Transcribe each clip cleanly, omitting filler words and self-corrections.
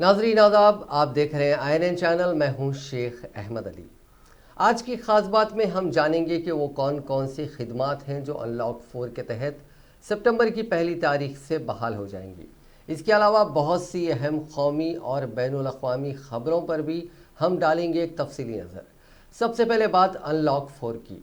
नाजरीन आदाब, आप देख रहे हैं INN चैनल। मैं हूं शेख अहमद अली। आज की ख़ास बात में हम जानेंगे कि वो कौन कौन सी खिदमात हैं जो अनलॉक 4 के तहत सितंबर की पहली तारीख से बहाल हो जाएंगी। इसके अलावा बहुत सी अहम कौमी और बैनुल अक़वामी ख़बरों पर भी हम डालेंगे एक तफसीली नज़र। सबसे पहले बात अनलॉक 4 की।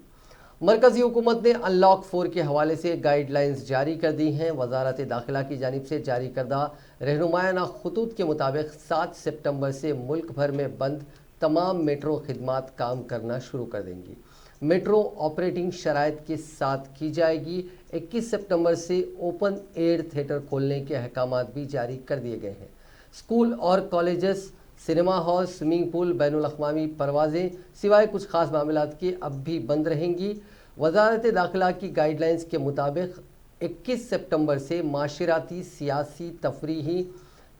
मरकज़ी हुकूमत ने अनलॉक 4 के हवाले से गाइडलाइंस जारी कर दी हैं। वजारत दाखिला की जानिब से जारी करदा रहनुमायाना खतूत के मुताबिक 7 सितंबर से मुल्क भर में बंद तमाम मेट्रो खिदमात काम करना शुरू कर देंगी। मेट्रो ऑपरेटिंग शराइत के साथ की जाएगी। 21 सितंबर से ओपन एयर थिएटर खोलने के अहकामात भी जारी कर दिए गए हैं। स्कूल और colleges, cinema hall, swimming pool, बैनुल अक़वामी परवाज़ें सिवाय कुछ ख़ास मामलात के अब भी बंद रहेंगी। वजारत दाखिला की गाइडलाइंस के मुताबिक 21 सितंबर से माशराती, सियासी, तफरीही,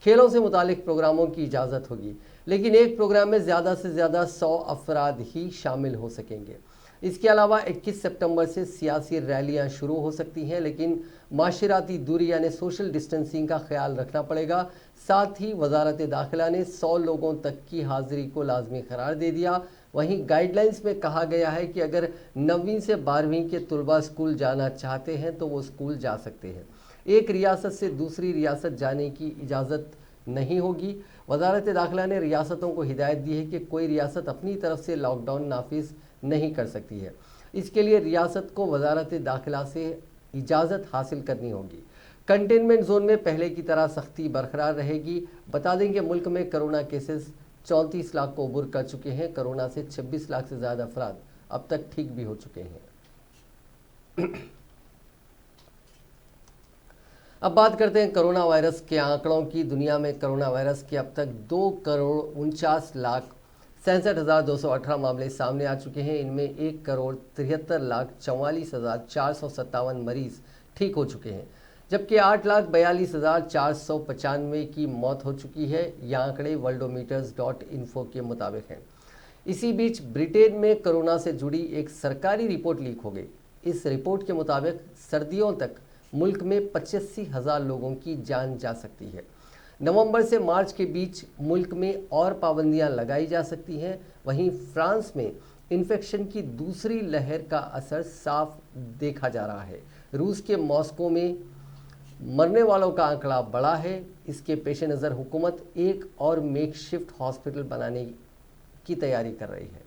खेलों से मुतालिक प्रोग्रामों की इजाज़त होगी, लेकिन एक प्रोग्राम में ज़्यादा से ज़्यादा 100 अफराद ही शामिल हो सकेंगे। इसके अलावा 21 सितंबर से सियासी रैलियां शुरू हो सकती हैं, लेकिन माशराती दूरी यानी सोशल डिस्टेंसिंग का ख्याल रखना पड़ेगा। साथ ही वजारत दाखिला ने 100 लोगों तक की हाज़िरी को लाजमी करार दे दिया। वहीं गाइडलाइंस में कहा गया है कि अगर 9वीं से 12वीं के तलबा स्कूल जाना चाहते हैं तो वो स्कूल जा सकते हैं। एक रियासत से दूसरी रियासत जाने की इजाज़त नहीं होगी। वजारत दाखिला ने रियासतों को हिदायत दी है कि कोई रियासत अपनी तरफ से लॉकडाउन नाफिज नहीं कर सकती है। इसके लिए रियासत को वजारत दाखिला से इजाज़त हासिल करनी होगी। कंटेनमेंट जोन में पहले की तरह सख्ती बरकरार रहेगी। बता दें कि मुल्क में कोरोना केसेस 34 लाख को अबूर कर चुके हैं। कोरोना से 26 लाख से ज़्यादा अफराद अब तक ठीक भी हो चुके हैं। अब बात करते हैं कोरोना वायरस के आंकड़ों की। दुनिया में कोरोना वायरस के अब तक 2,49,67,218 मामले सामने आ चुके हैं। इनमें 1,73,44,457 मरीज ठीक हो चुके हैं, जबकि 8,42,495 की मौत हो चुकी है। यह आंकड़े worldometers.info के मुताबिक हैं। इसी बीच ब्रिटेन में कोरोना से जुड़ी एक सरकारी रिपोर्ट लीक हो गई। इस रिपोर्ट के मुताबिक सर्दियों तक मुल्क में 85,000 लोगों की जान जा सकती है। नवंबर से मार्च के बीच मुल्क में और पाबंदियां लगाई जा सकती हैं। वहीं फ्रांस में इन्फेक्शन की दूसरी लहर का असर साफ देखा जा रहा है। रूस के मॉस्को में मरने वालों का आंकड़ा बढ़ा है। इसके पेश नज़र हुकूमत एक और मेकशिफ्ट हॉस्पिटल बनाने की तैयारी कर रही है।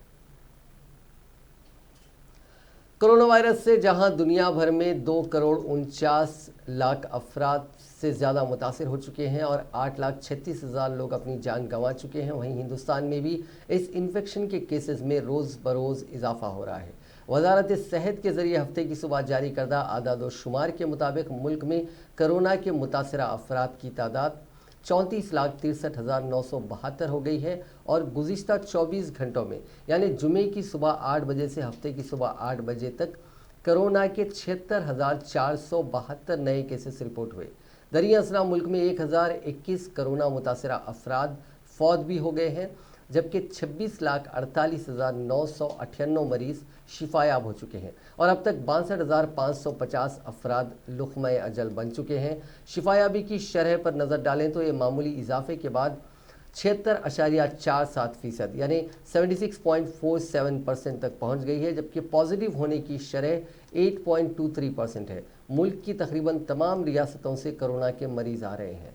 कोरोना वायरस से जहां दुनिया भर में 2,49,00,000 अफराद से ज़्यादा मुतासिर हो चुके हैं और 8,36,000 लोग अपनी जान गंवा चुके हैं, वहीं हिंदुस्तान में भी इस इन्फेक्शन के केसेस में रोज़ बरोज़ इजाफा हो रहा है। वजारत सेहत के ज़रिए हफ्ते की सुबह जारी करदा आदाद शुमार के मुताबिक मुल्क में कोरोना के मुतासरा अफराद की तादाद 34,63,972 हो गई है और गुज़िश्ता 24 घंटों में यानी जुमे की सुबह 8 बजे से हफ्ते की सुबह 8 बजे तक कोरोना के 76,472 नए केसेस रिपोर्ट हुए। दरिया असना मुल्क में 1,021 कोरोना मुतासरा अफराद फौत भी हो गए हैं, जबकि 26,48,998 मरीज शिफायाब हो चुके हैं और अब तक 62,550 अफराद लुक़्मा-ए अजल बन चुके हैं। शिफायाबी की शरह पर नज़र डालें तो ये मामूली इजाफे के बाद 76.47% यानी 76.47% तक पहुँच गई है, जबकि पॉजिटिव होने की शरह 8.23% है। मुल्क की तकरीबन तमाम रियासतों से कोरोना के मरीज आ रहे हैं।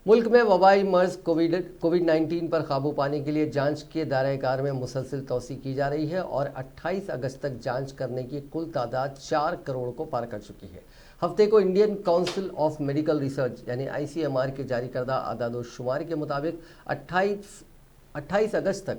मुल्क में वबाई मर्ज कोविड-19 पर काबू पाने के लिए जांच के दायरे-ए-कार में मुसलसल तोसी की जा रही है और 28 अगस्त तक जांच करने की कुल तादाद 4 करोड़ को पार कर चुकी है। हफ्ते को Indian council of medical research यानी ICMR के जारी करदा आदाद शुमार के मुताबिक 28 अगस्त तक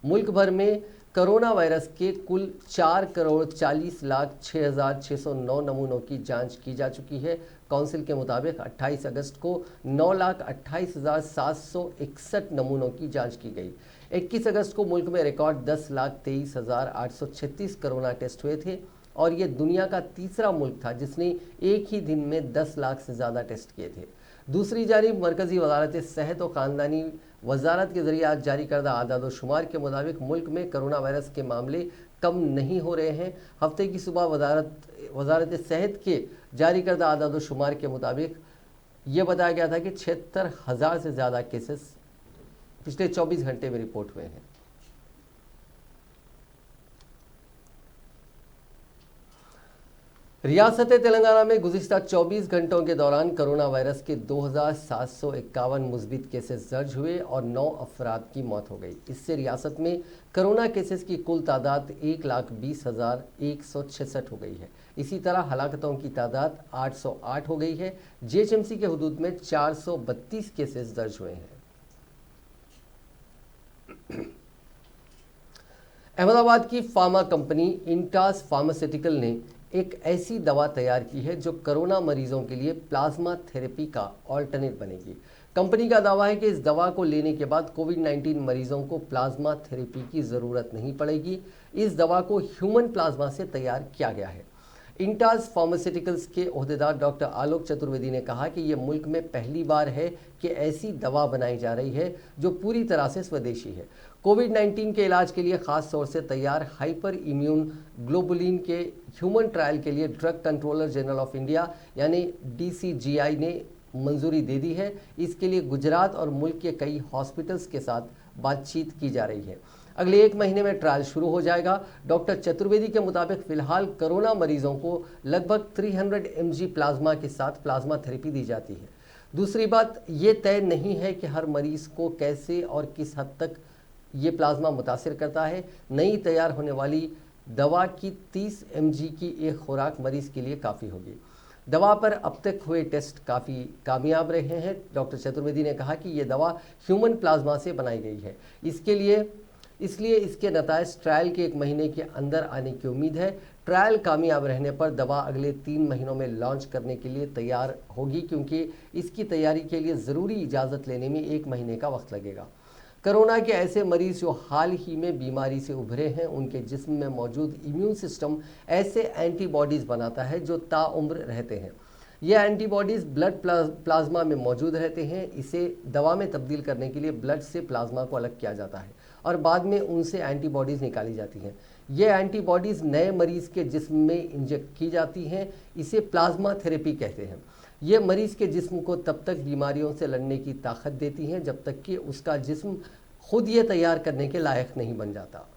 मुल्क भर में कोरोना वायरस के कुल 4,40,06,609 नमूनों की जांच की जा चुकी है। काउंसिल के मुताबिक 28 अगस्त को 9,28,761 नमूनों की जांच की गई। 21 अगस्त को मुल्क में रिकॉर्ड 10,23,836 कोरोना टेस्ट हुए थे और ये दुनिया का तीसरा मुल्क था जिसने एक ही दिन में 10 लाख से ज़्यादा टेस्ट किए थे। दूसरी जानिब मरकज़ी वजारत सेहत और ख़ानदानी वजारत के ज़रिए आज जारी करदा आदाद शुमार के मुताबिक मुल्क में कोरोना वायरस के मामले कम नहीं हो रहे हैं। हफ्ते की सुबह वजारत सेहत के जारी करदा आदाद शुमार के मुताबिक ये बताया गया था कि 76,000 से ज़्यादा केसेस पिछले 24 घंटे में रिपोर्ट हुए हैं। रियासत तेलंगाना में गुज़िश्ता 24 घंटों के दौरान कोरोना वायरस के 2,751 मुस्बित केसेस दर्ज हुए और 9 अफराद की मौत हो गई। इससे रियासत में कोरोना केसेस की कुल तादाद 1,20,166 हो गई है। इसी तरह हलाकतों की तादाद 808 हो गई है। जीएचएमसी के हुदूद में 432 केसेस दर्ज हुए हैं। अहमदाबाद की फार्मा कंपनी इंटास फार्मास्यूटिकल ने एक ऐसी दवा तैयार की है जो कोरोना मरीजों के लिए प्लाज्मा थेरेपी का ऑल्टरनेट बनेगी। कंपनी का दावा है कि इस दवा को लेने के बाद कोविड-19 मरीजों को प्लाज्मा थेरेपी की ज़रूरत नहीं पड़ेगी। इस दवा को ह्यूमन प्लाज्मा से तैयार किया गया है। इंटास फार्मास्यूटिकल्स के ओहदेदार डॉक्टर आलोक चतुर्वेदी ने कहा कि यह मुल्क में पहली बार है कि ऐसी दवा बनाई जा रही है जो पूरी तरह से स्वदेशी है। कोविड-19 के इलाज के लिए खास तौर से तैयार हाइपर इम्यून ग्लोबुलिन के ह्यूमन ट्रायल के लिए drug controller general of India यानी DCGI ने मंजूरी दे दी है। इसके लिए गुजरात और मुल्क के कई हॉस्पिटल्स के साथ बातचीत की जा रही है। अगले 1 महीने में ट्रायल शुरू हो जाएगा। डॉक्टर चतुर्वेदी के मुताबिक फिलहाल कोरोना मरीजों को लगभग 300 mg प्लाज्मा के साथ प्लाज्मा थेरेपी दी जाती है। दूसरी बात ये तय नहीं है कि हर मरीज को कैसे और किस हद तक ये प्लाज्मा मुतासिर करता है। नई तैयार होने वाली दवा की 30 mg की एक खुराक मरीज के लिए काफ़ी होगी। दवा पर अब तक हुए टेस्ट काफ़ी कामयाब रहे हैं। डॉक्टर चतुर्वेदी ने कहा कि ये दवा ह्यूमन प्लाज्मा से बनाई गई है, इसलिए इसके नताइज ट्रायल के 1 महीने के अंदर आने की उम्मीद है। ट्रायल कामयाब रहने पर दवा अगले 3 महीनों में लॉन्च करने के लिए तैयार होगी, क्योंकि इसकी तैयारी के लिए ज़रूरी इजाज़त लेने में 1 महीने का वक्त लगेगा। कोरोना के ऐसे मरीज जो हाल ही में बीमारी से उभरे हैं, उनके जिस्म में मौजूद इम्यून सिस्टम ऐसे एंटीबॉडीज़ बनाता है जो ताउम्र रहते हैं। ये एंटीबॉडीज़ ब्लड प्लाज्मा में मौजूद रहते हैं। इसे दवा में तब्दील करने के लिए ब्लड से प्लाज्मा को अलग किया जाता है और बाद में उनसे एंटीबॉडीज़ निकाली जाती हैं। ये एंटीबॉडीज़ नए मरीज़ के जिस्म में इंजेक्ट की जाती हैं। इसे प्लाज्मा थेरेपी कहते हैं। ये मरीज़ के जिस्म को तब तक बीमारियों से लड़ने की ताकत देती हैं जब तक कि उसका जिस्म खुद ये तैयार करने के लायक नहीं बन जाता।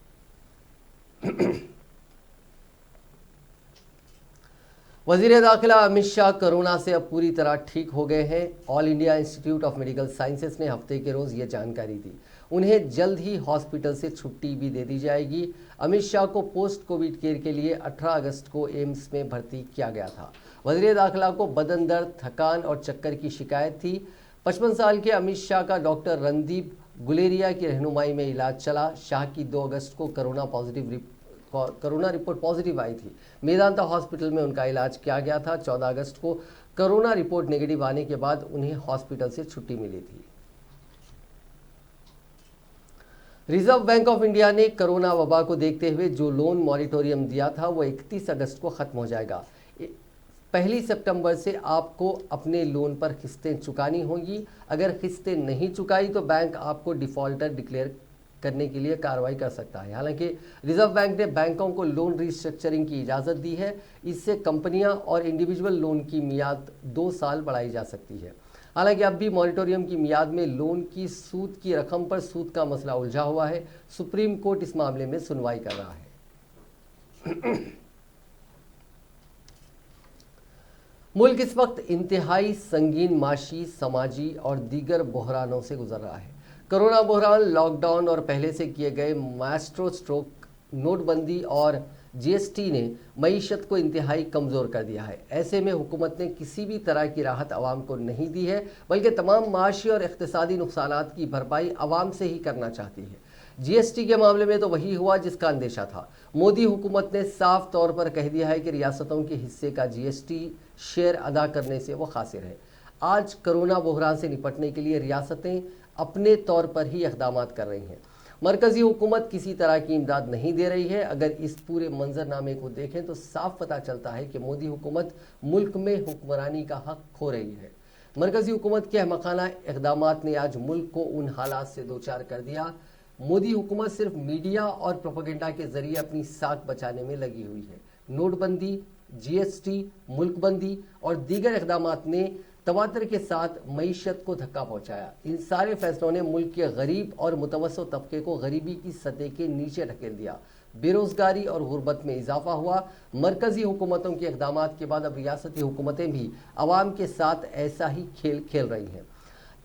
वज़ीर दाखिला अमित शाह कोरोना से अब पूरी तरह ठीक हो गए हैं। All India institute of medical sciences ने हफ्ते के रोज़ ये जानकारी दी। उन्हें जल्द ही हॉस्पिटल से छुट्टी भी दे दी जाएगी। अमित शाह को पोस्ट कोविड केयर के लिए 18 अगस्त को एम्स में भर्ती किया गया था। वज़ीर दाखिला को बदन दर्द, थकान और चक्कर की शिकायत थी। 55 साल के अमित शाह का डॉक्टर रणदीप गुलेरिया की रहनुमाई में इलाज चला। शाह की 2 अगस्त को कोरोना रिपोर्ट पॉजिटिव आई थी। मेदांता हॉस्पिटल में उनका इलाज किया गया था। 14 अगस्त को कोरोना रिपोर्ट नेगेटिव आने के बाद उन्हें हॉस्पिटल से छुट्टी मिली थी। रिजर्व बैंक ऑफ इंडिया ने कोरोना वबा को देखते हुए जो लोन मॉरिटोरियम दिया था वो 31 अगस्त को ख़त्म हो जाएगा। 1 सितंबर से आपको अपने लोन पर किस्तें चुकानी होंगी। अगर किस्तें नहीं चुकाई तो बैंक आपको डिफ़ॉल्टर डिक्लेयर करने के लिए कार्रवाई कर सकता है। हालांकि रिजर्व बैंक ने बैंकों को लोन रिस्ट्रक्चरिंग की इजाज़त दी है। इससे कंपनियां और इंडिविजुअल लोन की मियाद 2 साल बढ़ाई जा सकती है। हालांकि अब भी मॉरिटोरियम की मियाद में लोन की सूद की रकम पर सूद का मसला उलझा हुआ है। सुप्रीम कोर्ट इस मामले में सुनवाई कर रहा है। मुल्क इस वक्त इंतहाई संगीन माशी, समाजी और दीगर बहरानों से गुजर रहा है। कोरोना बहरान, लॉकडाउन और पहले से किए गए मास्ट्रो स्ट्रोक, नोटबंदी और जीएसटी ने मईशत को इंतहाई कमज़ोर कर दिया है। ऐसे में हुकूमत ने किसी भी तरह की राहत आवाम को नहीं दी है, बल्कि तमाम माशी और इक़्तिसादी नुकसानात की भरपाई आवाम से ही करना चाहती है। जीएसटी के मामले में तो वही हुआ जिसका अंदेशा था। मोदी हुकूमत ने साफ तौर पर कह दिया है कि रियासतों के हिस्से का जीएसटी शेयर अदा करने से वो खासिर है। आज कोरोना बहरान से निपटने के लिए रियासतें अपने तौर पर ही इक़दाम कर रही हैं। मरकज़ी हुकूमत किसी तरह की इमदाद नहीं दे रही है। अगर इस पूरे मंजरनामे को देखें तो साफ पता चलता है कि मोदी हुकूमत मुल्क में हुक्मरानी का हक खो रही है। मरकज़ी हुकूमत के अहमकाना इक़दामात ने आज मुल्क को उन हालात से दो चार कर दिया। मोदी हुकूमत सिर्फ मीडिया और प्रोपेगेंडा के ज़रिए अपनी साख बचाने में लगी हुई है। नोटबंदी, जीएसटी, मुल्कबंदी और दीगर इक़दामात ने तवातर के साथ मईशत को धक्का पहुंचाया। इन सारे फैसलों ने मुल्क के गरीब और मुतवस्सित तबके को गरीबी की सतह के नीचे ढकेल दिया। बेरोजगारी और गुर्बत में इजाफा हुआ। मरकजी हुकूमतों के इक़दाम के बाद अब रियासती हुकूमतें भी आवाम के साथ ऐसा ही खेल खेल रही हैं।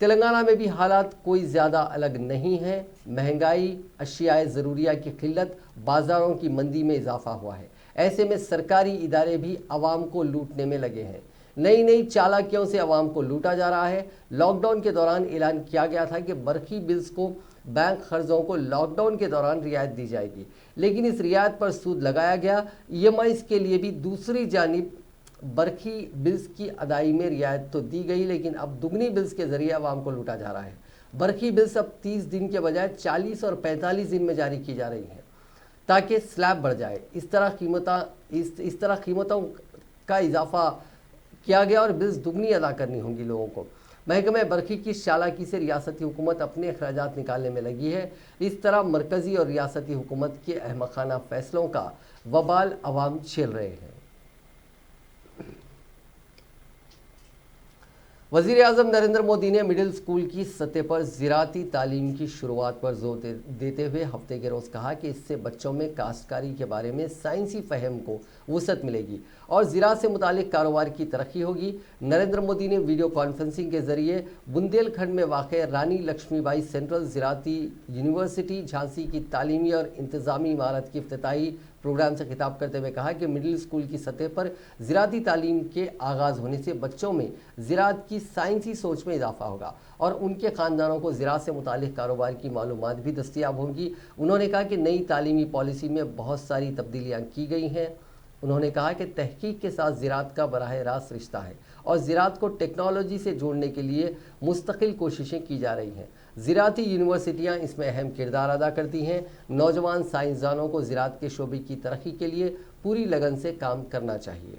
तेलंगाना में भी हालात कोई ज़्यादा अलग नहीं है। महंगाई, अशियाए ज़रूरिया की किल्लत, बाज़ारों की मंदी में इजाफा हुआ है। ऐसे में सरकारी इदारे भी आवाम को लूटने में लगे हैं। नई नई चालाकियों से आवाम को लूटा जा रहा है। लॉकडाउन के दौरान ऐलान किया गया था कि बरकी बिल्स को बैंक कर्जों को लॉकडाउन के दौरान रियायत दी जाएगी, लेकिन इस रियायत पर सूद लगाया गया। ईएमआईज़ के लिए भी दूसरी जानिब बरकी बिल्स की अदाई में रियायत तो दी गई, लेकिन अब दुगनी बिल्स के जरिए आवाम को लूटा जा रहा है। बरकी बिल्स अब 30 दिन के बजाय 40 और 45 दिन में जारी की जा रही हैं ताकि स्लैब बढ़ जाए। इस तरह कीमतों का इजाफा किया गया और बिल्स दुगनी अदा करनी होंगी लोगों को। महकमे बरकी की चालाकी से रियासती हुकूमत अपने अखराजात निकालने में लगी है। इस तरह मरकजी और रियासती हुकूमत के अहमकाना फैसलों का वबाल अवाम झेल रहे हैं। वज़ीर-ए-आज़म नरेंद्र मोदी ने मिडिल स्कूल की सतह पर ज़राअती तालीम की शुरुआत पर जोर देते हुए हफ्ते के रोज़ कहा कि इससे बच्चों में काश्तकारी के बारे में साइंसी फहम को वुसअत मिलेगी और ज़राअत से मुतालिक कारोबार की तरक्की होगी। नरेंद्र मोदी ने वीडियो कॉन्फ्रेंसिंग के जरिए बुंदेलखंड में वाक़ रानी लक्ष्मीबाई सेंट्रल ज़राअती यूनिवर्सिटी झांसी की तालीमी और इंतज़ामी इमारत की इफ्तिताही प्रोग्राम से खिताब करते हुए कहा कि मिडिल स्कूल की सतह पर ज़राअती तालीम के आगाज़ होने से बच्चों में ज़राअत की साइंसी सोच में इजाफा होगा और उनके ख़ानदानों को ज़राअत से मुतालिक कारोबार की मालूमात भी दस्तियाब होंगी। उन्होंने कहा कि नई तालीमी पॉलिसी में बहुत सारी तब्दीलियाँ की गई हैं। उन्होंने कहा कि तहकीक के साथ ज़राअत का बराह रास्त रिश्ता है और ज़राअत को टेक्नोलॉजी से जोड़ने के लिए मुस्तकिल कोशिशें की जा रही हैं। ज़राअती यूनिवर्सिटियाँ इसमें अहम किरदार अदा करती हैं। नौजवान साइंसदानों को ज़राअत के शोबे की तरक्की के लिए पूरी लगन से काम करना चाहिए।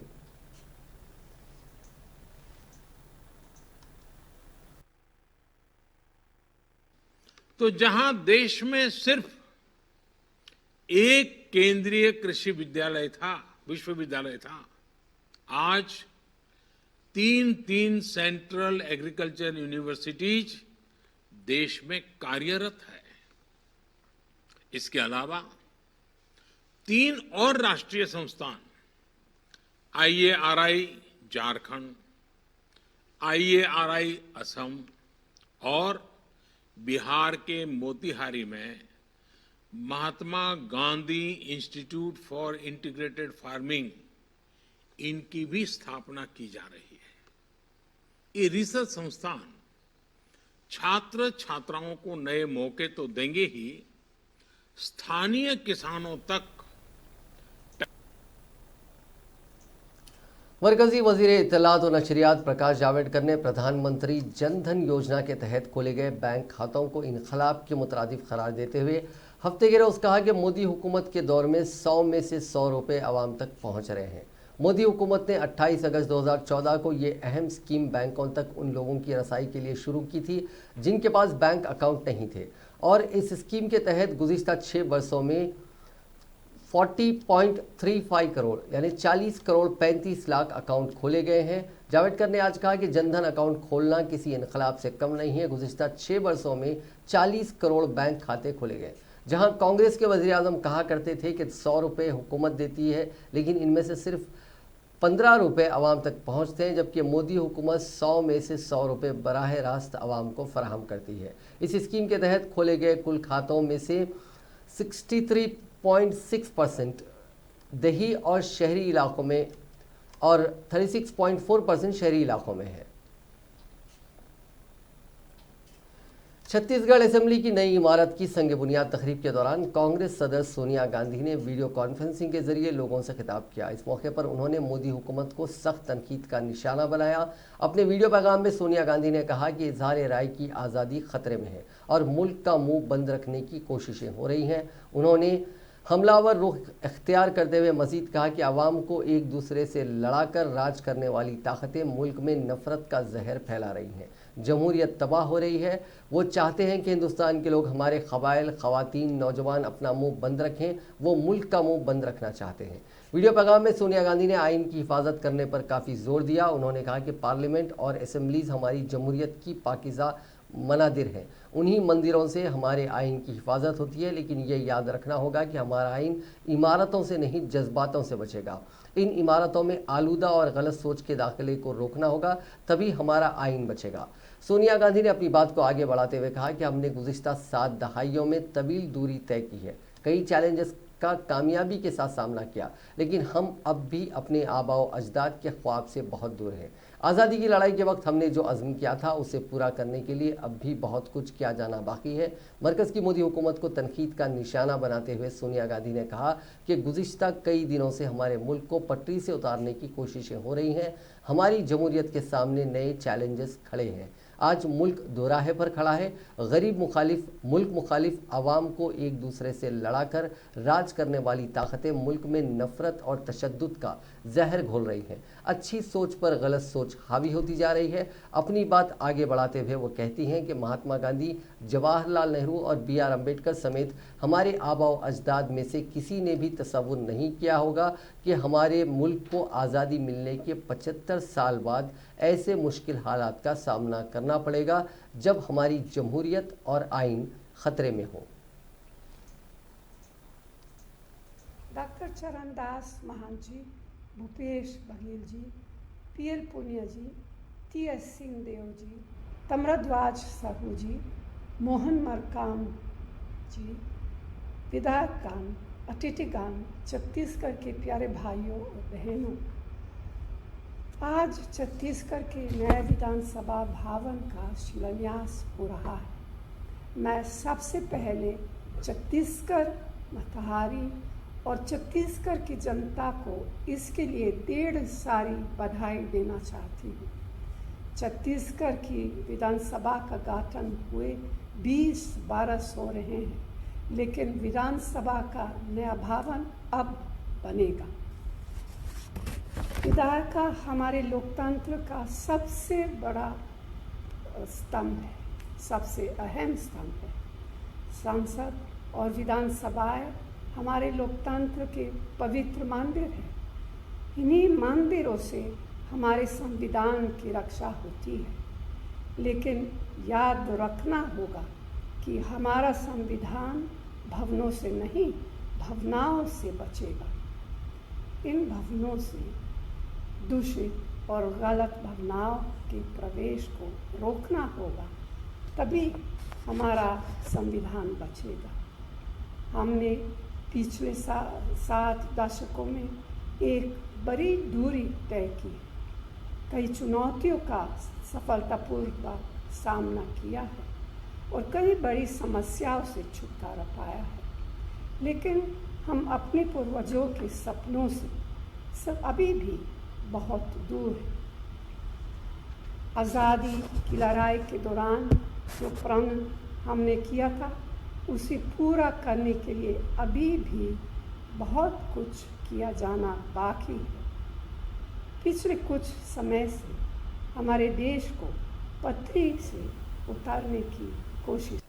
तो जहां देश में सिर्फ एक केंद्रीय कृषि विश्वविद्यालय था, आज तीन सेंट्रल एग्रीकल्चर यूनिवर्सिटीज देश में कार्यरत है। इसके अलावा 3 और राष्ट्रीय संस्थान IARI झारखंड, IARI असम और बिहार के मोतिहारी में Mahatma Gandhi institute for integrated farming, इनकी भी स्थापना की जा रही है। ये रिसर्च संस्थान छात्र छात्राओं को नए मौके तो देंगे ही, स्थानीय किसानों तक। मरकजी वजीर इत्तलात और नशरियात प्रकाश जावड़ेकर ने प्रधानमंत्री जन धन योजना के तहत खोले गए बैंक खातों को इनकलाब के मुतरादिफ करार देते हुए हफ्ते के रोज़ कहा कि मोदी हुकूमत के दौर में 100 में से 100 रुपये आवाम तक पहुंच रहे हैं। मोदी हुकूमत ने 28 अगस्त 2014 को ये अहम स्कीम बैंकों तक उन लोगों की रसाई के लिए शुरू की थी जिनके पास बैंक अकाउंट नहीं थे, और इस स्कीम के तहत गुज़िश्ता 6 वर्षों में 40.35 करोड़ यानी 40 करोड़ 35 लाख अकाउंट खोले गए हैं। जावड़ेकर ने आज कहा कि जनधन अकाउंट खोलना किसी इनकलाब से कम नहीं है। गुज़िश्ता 6 वर्षों में 40 करोड़ बैंक खाते खोले गए। जहां कांग्रेस के वज़ीर आज़म कहा करते थे कि 100 रुपये हुकूमत देती है, लेकिन इनमें से सिर्फ 15 रुपये आवाम तक पहुंचते हैं, जबकि मोदी हुकूमत 100 में से 100 रुपये बराह रास्त आवाम को फराहम करती है। इस स्कीम के तहत खोले गए कुल खातों में से 63.6% देही और शहरी इलाकों में और 36.4% शहरी इलाकों में है। छत्तीसगढ़ असेंबली की नई इमारत की संग बुनियाद तकरीब के दौरान कांग्रेस सदस्य सोनिया गांधी ने वीडियो कॉन्फ्रेंसिंग के जरिए लोगों से खिताब किया। इस मौके पर उन्होंने मोदी हुकूमत को सख्त तनकीद का निशाना बनाया। अपने वीडियो पैगाम में सोनिया गांधी ने कहा कि इजहार राय की आज़ादी खतरे में है और मुल्क का मुंह बंद रखने की कोशिशें हो रही हैं। उन्होंने हमलावर रुख इख्तियार करते हुए मजीद कहा कि आवाम को एक दूसरे से लड़ाकर राज करने वाली ताकतें मुल्क में नफरत का जहर फैला रही हैं। जमहूरियत तबाह हो रही है। वो चाहते हैं कि हिंदुस्तान के लोग, हमारे क़बाइल, ख़वातीन, नौजवान अपना मुंह बंद रखें। वो मुल्क का मुंह बंद रखना चाहते हैं। वीडियो पैगाम में सोनिया गांधी ने आइन की हिफाजत करने पर काफ़ी जोर दिया। उन्होंने कहा कि पार्लियामेंट और असेंबलीज हमारी जमहूरियत की पाकीज़ा मनादिर हैं। उन्हीं मंदिरों से हमारे आइन की हिफाजत होती है, लेकिन ये याद रखना होगा कि हमारा आइन इमारतों से नहीं जज्बातों से बचेगा। इन इमारतों में आलूदा और गलत सोच के दाखिले को रोकना होगा, तभी हमारा आइन बचेगा। सोनिया गांधी ने अपनी बात को आगे बढ़ाते हुए कहा कि हमने गुज़िश्ता 7 दहाइयों में तवील दूरी तय की है, कई चैलेंजेस का कामयाबी के साथ सामना किया, लेकिन हम अब भी अपने आबाओ अजदाद के ख्वाब से बहुत दूर हैं। आज़ादी की लड़ाई के वक्त हमने जो अज़्म किया था उसे पूरा करने के लिए अब भी बहुत कुछ किया जाना बाकी है। मरकज़ की मोदी हुकूमत को तनकीद का निशाना बनाते हुए सोनिया गांधी ने कहा कि गुज़िश्ता कई दिनों से हमारे मुल्क को पटरी से उतारने की कोशिशें हो रही हैं। हमारी जमहूरियत के सामने नए चैलेंजेस खड़े हैं। आज मुल्क दोराहे पर खड़ा है। गरीब मुखालिफ, मुल्क मुखालिफ आवाम को एक दूसरे से लड़ाकर राज करने वाली ताकतें मुल्क में नफरत और तशद्दुद का जहर घोल रही हैं। अच्छी सोच पर गलत सोच हावी होती जा रही है। अपनी बात आगे बढ़ाते हुए वो कहती हैं कि महात्मा गांधी, जवाहरलाल नेहरू और BR अम्बेडकर समेत हमारे आबाओ अजदाद में से किसी ने भी तसव्वुर नहीं किया होगा कि हमारे मुल्क को आज़ादी मिलने के 75 साल बाद ऐसे मुश्किल हालात का सामना करना पड़ेगा जब हमारी जमहूरियत और आइन खतरे में हो। डॉक्टर चरणदास महान जी, भूपेश बघेल जी, PL पुनिया जी, TS सिंहदेव जी, तम्रध्वज साहू जी, मोहन मरकाम जी, विधायकगण, अतिथिगण, छत्तीसगढ़ के प्यारे भाइयों और बहनों, आज छत्तीसगढ़ के नए विधानसभा भवन का शिलान्यास हो रहा है। मैं सबसे पहले छत्तीसगढ़ मतहारी और छत्तीसगढ़ की जनता को इसके लिए ढेर सारी बधाई देना चाहती हूँ। छत्तीसगढ़ की विधानसभा का गठन हुए 20 बरस हो रहे हैं, लेकिन विधानसभा का नया भवन अब बनेगा। विधायिका हमारे लोकतंत्र का सबसे बड़ा स्तंभ है, सबसे अहम स्तंभ है। संसद और विधानसभाएं हमारे लोकतंत्र के पवित्र मंदिर हैं। इन्हीं मंदिरों से हमारे संविधान की रक्षा होती है, लेकिन याद रखना होगा कि हमारा संविधान भवनों से नहीं, भावनाओं से बचेगा। इन भवनों से दूषित और गलत भावनाओं के प्रवेश को रोकना होगा, तभी हमारा संविधान बचेगा। हमने पिछले 7 दशकों में एक बड़ी दूरी तय की, कई चुनौतियों का सफलतापूर्वक सामना किया है और कई बड़ी समस्याओं से छुटकारा पाया है, लेकिन हम अपने पूर्वजों के सपनों से सब अभी भी बहुत दूर है। आज़ादी की लड़ाई के दौरान जो प्रण हमने किया था, उसे पूरा करने के लिए अभी भी बहुत कुछ किया जाना बाकी है। पिछले कुछ समय से हमारे देश को पटरी से उतारने की कोशिश।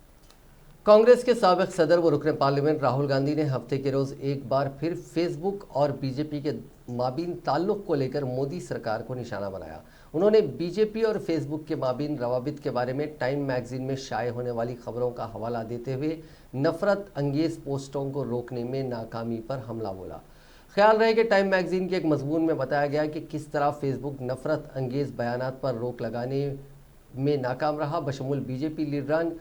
कांग्रेस के साबिक सदर व रुकन पार्लियामेंट राहुल गांधी ने हफ्ते के रोज़ एक बार फिर फेसबुक और बीजेपी के माबीन ताल्लुक़ को लेकर मोदी सरकार को निशाना बनाया। उन्होंने बीजेपी और फेसबुक के माबीन रवाबित के बारे में टाइम मैगजीन में शाये होने वाली खबरों का हवाला देते हुए नफरत अंगेज़ पोस्टों को रोकने में नाकामी पर हमला बोला। ख्याल रहे कि टाइम मैगजीन के एक मजमून में बताया गया कि किस तरह फेसबुक नफरत अंगेज़ बयानात पर रोक लगाने में नाकाम रहा। बशमूल बीजेपी लीडरान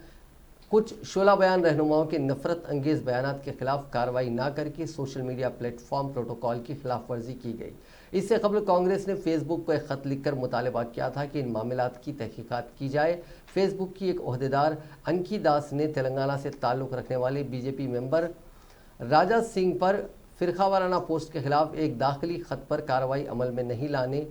कुछ शोला बयान रहनुमाओं के नफरत अंगेज़ बयानात के खिलाफ कार्रवाई ना करके सोशल मीडिया प्लेटफॉर्म प्रोटोकॉल की खिलाफ वर्जी की गई। इससे कबल कांग्रेस ने फेसबुक को एक ख़त लिखकर मुतालबा किया था कि इन मामलात की तहकीकात की जाए। फेसबुक की एक ओहदेदार अंकी दास ने तेलंगाना से ताल्लुक़ रखने वाले बीजेपी मेंबर राजा सिंह पर फ़िरकावाराना पोस्ट के खिलाफ एक दाखिली ख़त पर कार्रवाई अमल में नहीं लाने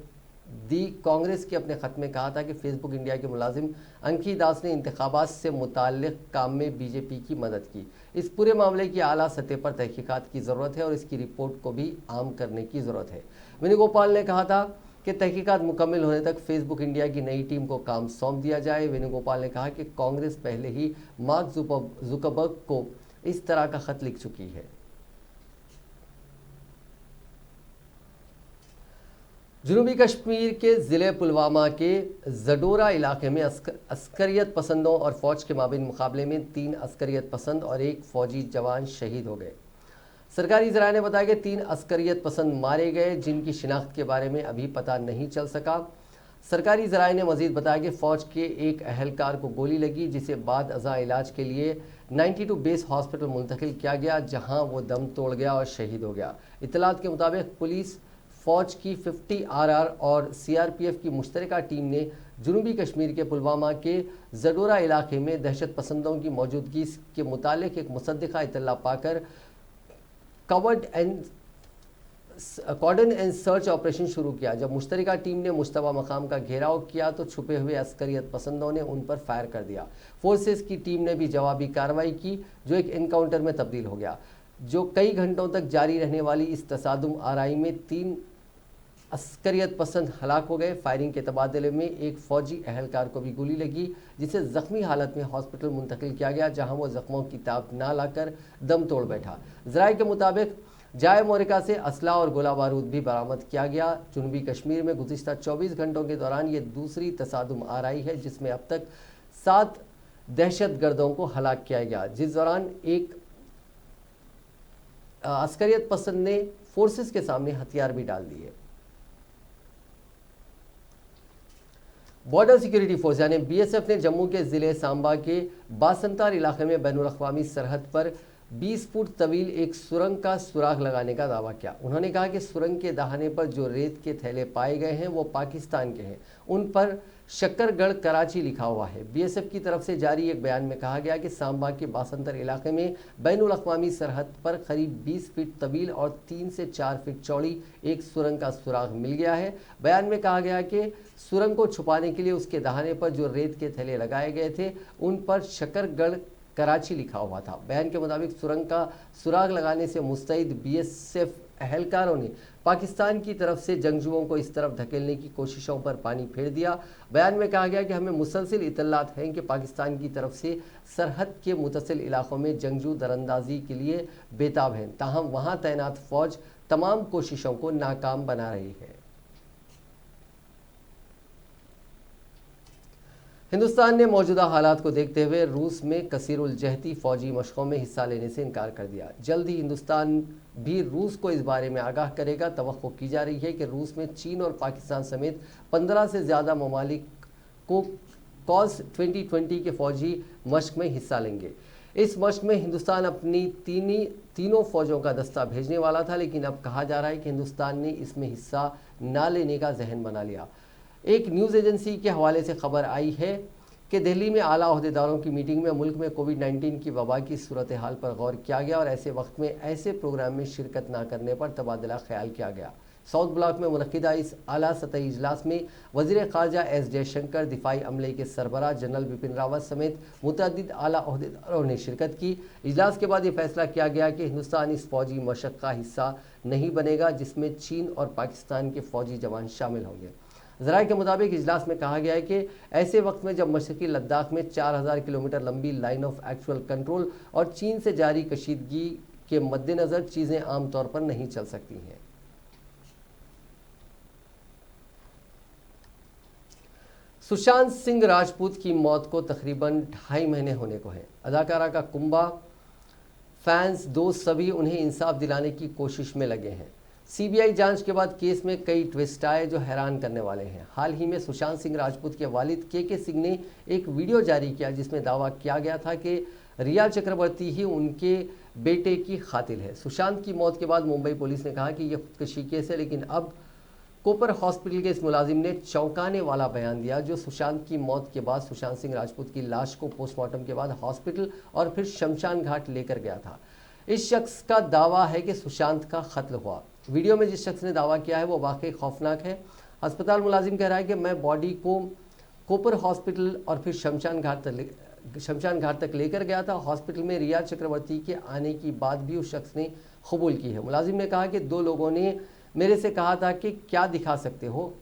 दी। कांग्रेस के अपने ख़त में कहा था कि फेसबुक इंडिया के मुलाजिम अंकी दास ने इंतखाबात से मुताल्लिक़ काम में बीजेपी की मदद की। इस पूरे मामले की आला सतह पर तहकीकात की ज़रूरत है और इसकी रिपोर्ट को भी आम करने की ज़रूरत है। वेणुगोपाल ने कहा था कि तहकीकात मुकम्मल होने तक फेसबुक इंडिया की नई टीम को काम सौंप दिया जाए। वेणुगोपाल ने कहा कि कांग्रेस पहले ही मार्क जुकरबर्ग को इस तरह का ख़त लिख चुकी है। जनूबी कश्मीर के ज़िले पुलवामा के जडोरा इलाके में अस्करियत पसंदों और फौज के माबिन मुकाबले में 3 अस्करियत पसंद और 1 फौजी जवान शहीद हो गए। सरकारी ज़राए ने बताया कि 3 अस्करियत पसंद मारे गए, जिनकी शिनाख्त के बारे में अभी पता नहीं चल सका। सरकारी ज़राए ने मज़ीद बताया कि फ़ौज के एक अहलकार को गोली लगी, जिसे बाद अज़ा इलाज के लिए 92 बेस हॉस्पिटल मुंतकिल किया गया, जहां वो दम तोड़ गया और शहीद हो गया। इत्तलात के मुताबिक पुलिस, फ़ौज की 50 RR और CRPF की मुश्तरका टीम ने जनूबी कश्मीर के पुलवामा के जडोरा इलाके में दहशत पसंदों की मौजूदगी के मुतालिक एक मुसद्दिका इत्तला पाकर कॉर्डन एंड सर्च ऑपरेशन शुरू किया। जब मुश्तरका टीम ने मुश्तबा मकाम का घेराव किया तो छुपे हुए अस्करियत पसंदों ने उन पर फायर कर दिया। फोर्सेस की टीम ने भी जवाबी कार्रवाई की, जो एक इनकाउंटर में तब्दील हो गया। जो कई घंटों तक जारी रहने वाली इस तसादुम आराई में 3 अस्करियत पसंद हलाक हो गए। फायरिंग के तबादले में एक फ़ौजी अहलकार को भी गोली लगी, जिसे ज़ख्मी हालत में हॉस्पिटल मुंतकिल किया गया, जहां वो ज़ख्मों की ताब ना लाकर दम तोड़ बैठा। ज़राए के मुताबिक जाए मोरिका से असला और गोला बारूद भी बरामद किया गया। जनूबी कश्मीर में गुज़िश्ता 24 घंटों के दौरान ये दूसरी तसादुम आराई है, जिसमें अब तक 7 दहशत गर्दों को हलाक किया गया, जिस दौरान एक अस्करियत पसंद ने फोर्सेस के सामने हथियार भी डाल दिए। बॉर्डर सिक्योरिटी फोर्स यानी BSF ने जम्मू के ज़िले सांबा के बासंतार इलाके में बैनुल अक़वामी सरहद पर 20 फुट तवील एक सुरंग का सुराग लगाने का दावा किया। उन्होंने कहा कि सुरंग के दहाने पर जो रेत के थैले पाए गए हैं वो पाकिस्तान के हैं, उन पर शक्करगढ़ कराची लिखा हुआ है। BSF की तरफ से जारी एक बयान में कहा गया कि सांबा के बासंतर इलाके में बैनुल अक़वामी सरहद पर करीब 20 फीट तवील और 3 से 4 फीट चौड़ी एक सुरंग का सुराग मिल गया है। बयान में कहा गया कि सुरंग को छुपाने के लिए उसके दहाने पर जो रेत के थैले लगाए गए थे उन पर शक्करगढ़ कराची लिखा हुआ था। बयान के मुताबिक सुरंग का सुराग लगाने से मुस्तैद BSF अहलकारों ने पाकिस्तान की तरफ से जंगजुओं को इस तरफ धकेलने की कोशिशों पर पानी फेर दिया। बयान में कहा गया कि हमें मुसलसिल इत्तलात हैं कि पाकिस्तान की तरफ से सरहद के मुतसिल इलाकों में जंगजू दरअंदाजी के लिए बेताब हैं, ताहम वहाँ तैनात फ़ौज तमाम कोशिशों को नाकाम बना रही है। हिंदुस्तान ने मौजूदा हालात को देखते हुए रूस में कसीरुल जहती फ़ौजी मशक़ों में हिस्सा लेने से इनकार कर दिया। जल्द ही हिंदुस्तान भी रूस को इस बारे में आगाह करेगा। तवक्को की जा रही है कि रूस में चीन और पाकिस्तान समेत 15 से ज़्यादा ममालिक को कॉस 2020 के फ़ौजी मशक़ में हिस्सा लेंगे। इस मशक़ में हिंदुस्तान अपनी तीनों फ़ौजों का दस्ता भेजने वाला था, लेकिन अब कहा जा रहा है कि हिंदुस्तान ने इसमें हिस्सा ना लेने का जहन बना लिया। एक न्यूज़ एजेंसी के हवाले से खबर आई है कि दिल्ली में आला अहदेदारों की मीटिंग में मुल्क में कोविड-19 की वबा की सूरत हाल पर गौर किया गया और ऐसे वक्त में ऐसे प्रोग्राम में शिरकत ना करने पर तबादला ख्याल किया गया। साउथ ब्लॉक में मुनक़िदा इस आला सतही इजलास में वज़ीर ख़ारजा S जयशंकर, दिफाई अमले के सरबराह जनरल बिपिन रावत समेत मुतअद्दिद आला अहदेदारों ने शिरकत की। इजलास के बाद ये फैसला किया गया कि हिंदुस्तान इस फ़ौजी मशक़ का हिस्सा नहीं बनेगा, जिसमें चीन और पाकिस्तान के फ़ौजी जवान शामिल होंगे। ज़राए के मुताबिक इजलास में कहा गया है कि ऐसे वक्त में जब मशरक़ी लद्दाख में 4000 किलोमीटर लंबी लाइन ऑफ एक्चुअल कंट्रोल और चीन से जारी कशीदगी के मद्देनज़र चीज़ें आम तौर पर नहीं चल सकती हैं। सुशांत सिंह राजपूत की मौत को तकरीबन 2.5 महीने होने को हैं। अदाकारा का कुंबा, फैंस, दोस्त सभी उन्हें इंसाफ दिलाने की कोशिश में लगे हैं। CBI जांच के बाद केस में कई ट्विस्ट आए जो हैरान करने वाले हैं। हाल ही में सुशांत सिंह राजपूत के वालिद के सिंह ने एक वीडियो जारी किया जिसमें दावा किया गया था कि रिया चक्रवर्ती ही उनके बेटे की कातिल है। सुशांत की मौत के बाद मुंबई पुलिस ने कहा कि यह खुदकुशी केस है, लेकिन अब कोपर हॉस्पिटल के इस मुलाजिम ने चौंकाने वाला बयान दिया, जो सुशांत की मौत के बाद सुशांत सिंह राजपूत की लाश को पोस्टमार्टम के बाद हॉस्पिटल और फिर शमशान घाट लेकर गया था। इस शख्स का दावा है कि सुशांत का कत्ल हुआ। वीडियो में जिस शख्स ने दावा किया है वो वाकई खौफनाक है। अस्पताल मुलाजिम कह रहा है कि मैं बॉडी को कोपर हॉस्पिटल और फिर शमशान घाट तक लेकर गया था। हॉस्पिटल में रिया चक्रवर्ती के आने की बात भी उस शख्स ने कबूल की है। मुलाजिम ने कहा कि 2 लोगों ने मेरे से कहा था कि क्या दिखा सकते हो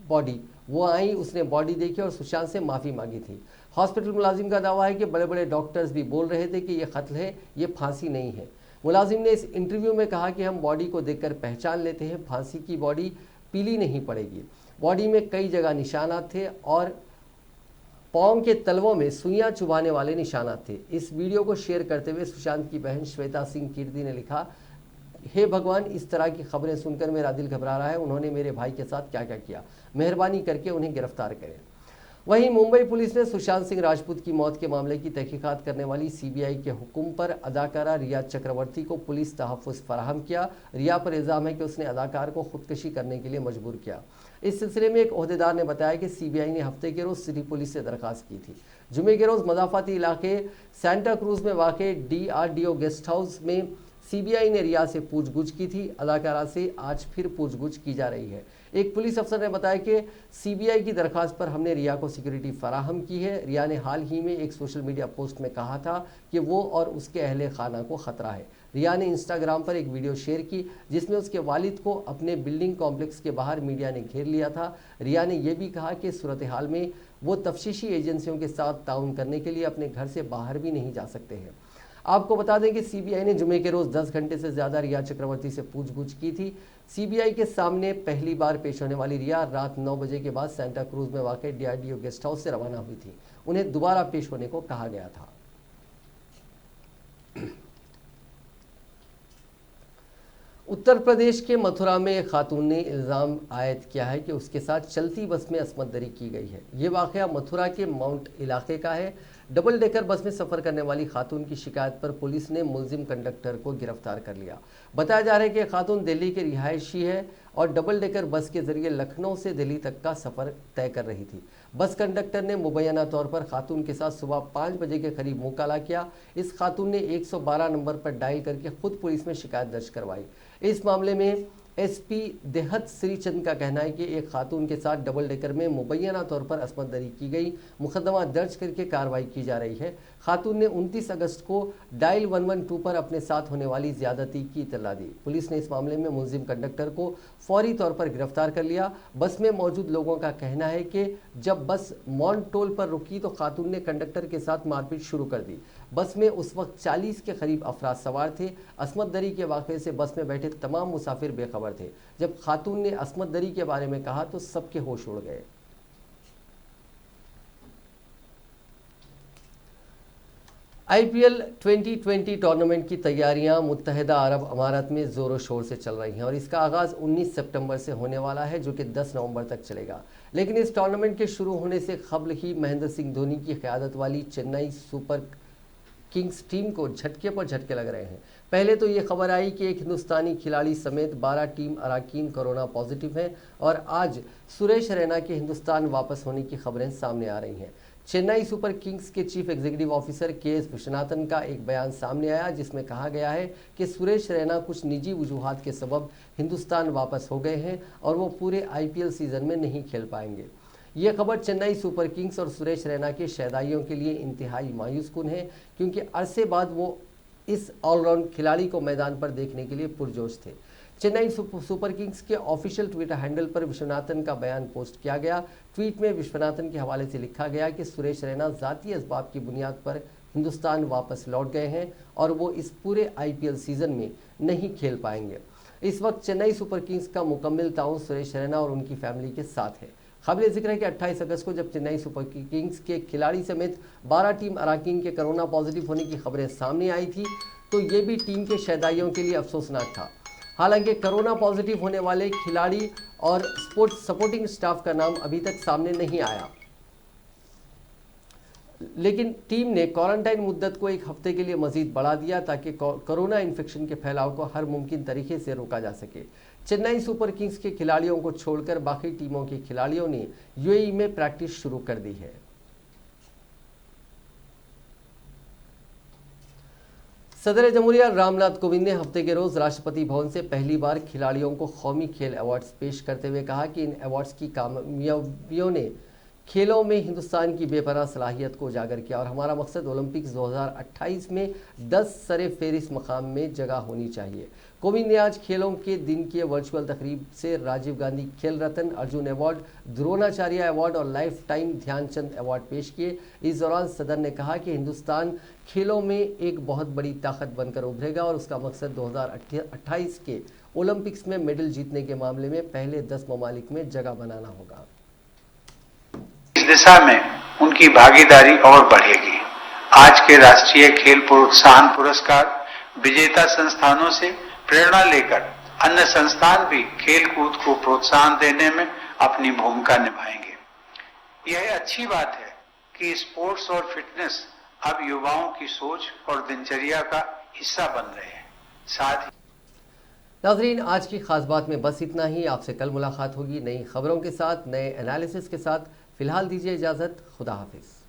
बॉडी। वो आई, उसने बॉडी देखी और सुशांत से माफ़ी मांगी थी। हॉस्पिटल मुलाजिम का दावा है कि बड़े बड़े डॉक्टर्स भी बोल रहे थे कि ये कत्ल है, ये फांसी नहीं है। मुलाजिम ने इस इंटरव्यू में कहा कि हम बॉडी को देखकर पहचान लेते हैं, फांसी की बॉडी पीली नहीं पड़ेगी। बॉडी में कई जगह निशानात थे और पाँव के तलवों में सुइयां चुभाने वाले निशानात थे। इस वीडियो को शेयर करते हुए सुशांत की बहन श्वेता सिंह कीर्ति ने लिखा, हे भगवान, इस तरह की खबरें सुनकर मेरा दिल घबरा रहा है। उन्होंने मेरे भाई के साथ क्या क्या किया, मेहरबानी करके उन्हें गिरफ्तार करें। वहीं मुंबई पुलिस ने सुशांत सिंह राजपूत की मौत के मामले की तहकीकात करने वाली सीबीआई के हुक्म पर अदाकारा रिया चक्रवर्ती को पुलिस तहफ़्फ़ुज़ फराहम किया। रिया पर इल्ज़ाम है कि उसने अदाकार को खुदकुशी करने के लिए मजबूर किया। इस सिलसिले में एक ओहदेदार ने बताया कि सीबीआई ने हफ्ते के रोज़ सिटी पुलिस से दरखास्त की थी। जुमे के रोज़ मज़ाफ़ाती इलाके सेंटा क्रूज में वाक़ DRDO गेस्ट हाउस में सीबीआई ने रिया से पूछगछ की थी। अदाकारा से आज फिर पूछगछ की जा रही है। एक पुलिस अफसर ने बताया कि सीबीआई की दरखास्त पर हमने रिया को सिक्योरिटी फराहम की है। रिया ने हाल ही में एक सोशल मीडिया पोस्ट में कहा था कि वो और उसके अहले खाना को खतरा है। रिया ने इंस्टाग्राम पर एक वीडियो शेयर की जिसमें उसके वालिद को अपने बिल्डिंग कॉम्प्लेक्स के बाहर मीडिया ने घेर लिया था। रिया ने यह भी कहा कि सूरत हाल में वो तफ्तीशी एजेंसियों के साथ ताउन करने के लिए अपने घर से बाहर भी नहीं जा सकते हैं। आपको बता दें कि सीबीआई ने जुमे के रोज़ 10 घंटे से ज़्यादा रिया चक्रवर्ती से पूछगछ की थी। सीबीआई के सामने पहली बार पेश होने वाली रिया रात 9 बजे के बाद सेंटा क्रूज में वाक़ DRDO गेस्ट हाउस से रवाना हुई थी। उन्हें दोबारा पेश होने को कहा गया था। उत्तर प्रदेश के मथुरा में एक खातून ने इल्ज़ाम आयद किया है कि उसके साथ चलती बस में असमत दरी की गई है। ये वाक़या मथुरा के माउंट इलाके का है। डबल डेकर बस में सफ़र करने वाली खातून की शिकायत पर पुलिस ने मुलजिम कंडक्टर को गिरफ्तार कर लिया। बताया जा रहा है कि खातून दिल्ली की रिहायशी है और डबल डेकर बस के जरिए लखनऊ से दिल्ली तक का सफ़र तय कर रही थी। बस कंडक्टर ने मुबैना तौर पर खातून के साथ सुबह 5 बजे के करीब मुकाला किया। इस खातून ने 112 नंबर पर डायल करके खुद पुलिस में शिकायत दर्ज करवाई। इस मामले में एसपी देहत श्रीचंद का कहना है कि एक खातून के साथ डबल डेकर में मुबैना तौर पर असमत दरी की गई। मुकदमा दर्ज करके कार्रवाई की जा रही है। खातून ने 29 अगस्त को डायल 112 पर अपने साथ होने वाली ज्यादती की इत्तला दी। पुलिस ने इस मामले में मुलजिम कंडक्टर को फौरी तौर पर गिरफ्तार कर लिया। बस में मौजूद लोगों का कहना है कि जब बस मॉन्ट टोल पर रुकी तो खातून ने कंडक्टर के साथ मारपीट शुरू कर दी। बस में उस वक्त 40 के करीब अफराद सवार थे। असमत दरी के वाक़े से बस में बैठे तमाम मुसाफिर बेखबर थे। जब खातून ने असमत दरी के बारे में कहा तो सबके होश उड़ गए। IPL 2020 टूर्नामेंट की तैयारियां मुत्तहिदा अरब अमारात में ज़ोरों शोर से चल रही हैं और इसका आगाज़ 19 सितंबर से होने वाला है, जो कि 10 नवंबर तक चलेगा। लेकिन इस टूर्नामेंट के शुरू होने से कबल ही महेंद्र सिंह धोनी की क़यादत वाली चेन्नई सुपर किंग्स टीम को झटके पर झटके लग रहे हैं। पहले तो ये खबर आई कि एक हिंदुस्तानी खिलाड़ी समेत 12 टीम अराकीन कोरोना पॉजिटिव हैं और आज सुरेश रैना के हिंदुस्तान वापस होने की खबरें सामने आ रही हैं। चेन्नई सुपर किंग्स के chief executive officer KS Viswanathan का एक बयान सामने आया जिसमें कहा गया है कि सुरेश रैना कुछ निजी वजूहात के सबब हिंदुस्तान वापस हो गए हैं और वो पूरे IPL सीज़न में नहीं खेल पाएंगे। ये खबर चेन्नई सुपर किंग्स और सुरेश रैना के शहदाइयों के लिए इंतहाई मायूस कुन है, क्योंकि अरसे बाद वो इस ऑलराउंड खिलाड़ी को मैदान पर देखने के लिए पुरजोश थे। चेन्नई सुपर किंग्स के ऑफिशियल ट्विटर हैंडल पर विश्वनाथन का बयान पोस्ट किया गया। ट्वीट में विश्वनाथन के हवाले से लिखा गया कि सुरेश रैना ज़ाती असबाब की बुनियाद पर हिंदुस्तान वापस लौट गए हैं और वो इस पूरे IPL सीज़न में नहीं खेल पाएंगे। इस वक्त चेन्नई सुपर किंग्स का मुकम्मल ताउन सुरेश रैना और उनकी फैमिली के साथ है। काबिल जिक्र है कि 28 अगस्त को जब चेन्नई सुपर किंग्स के खिलाड़ी समेत 12 टीम अराकीन के कोरोना पॉजिटिव होने की खबरें सामने आई थी तो ये भी टीम के शहदाइयों के लिए अफसोसनाक था। हालांकि कोरोना पॉजिटिव होने वाले खिलाड़ी और स्पोर्ट्स सपोर्टिंग स्टाफ का नाम अभी तक सामने नहीं आया, लेकिन टीम ने क्वारंटाइन मुद्दत को 1 हफ्ते के लिए मजीद बढ़ा दिया ताकि कोरोना इन्फेक्शन के फैलाव को हर मुमकिन तरीके से रोका जा सके। चेन्नई सुपर किंग्स के खिलाड़ियों को छोड़कर बाकी टीमों के खिलाड़ियों ने UAE में प्रैक्टिस शुरू कर दी है। सदर जमहूरिया रामनाथ कोविंद ने हफ्ते के रोज राष्ट्रपति भवन से पहली बार खिलाड़ियों को कौमी खेल अवार्ड्स पेश करते हुए कहा कि इन अवार्ड्स की कामयाबियों ने खेलों में हिंदुस्तान की बेपनाह सलाहियत को उजागर किया और हमारा मकसद ओलंपिक्स 2028 में 10 सरे फेरिस मकाम में जगह होनी चाहिए। कोविंद ने आज खेलों के दिन की वर्चुअल तकरीब से राजीव गांधी खेल रत्न, अर्जुन अवार्ड, द्रोणाचार्य अवार्ड और लाइफ टाइम ध्यानचंद अवार्ड पेश किए। इस दौरान सदर ने कहा कि हिंदुस्तान खेलों में एक बहुत बड़ी ताकत बनकर उभरेगा और उसका मकसद 2028 के ओलंपिक्स में मेडल जीतने के मामले में पहले 10 ममालिक में जगह बनाना होगा। इस दिशा में उनकी भागीदारी और बढ़ेगी। आज के राष्ट्रीय खेल प्रोत्साहन पुरस्कार विजेता संस्थानों से प्रेरणा लेकर अन्य संस्थान भी खेल कूद को प्रोत्साहन देने में अपनी भूमिका निभाएंगे। यह अच्छी बात है कि स्पोर्ट्स और फिटनेस अब युवाओं की सोच और दिनचर्या का हिस्सा बन रहे हैं। साथ ही नाज़रीन, आज की खास बात में बस इतना ही। आपसे कल मुलाकात होगी नई खबरों के साथ, नए एनालिसिस के साथ। फिलहाल दीजिए इजाज़त। खुदा हाफिज़।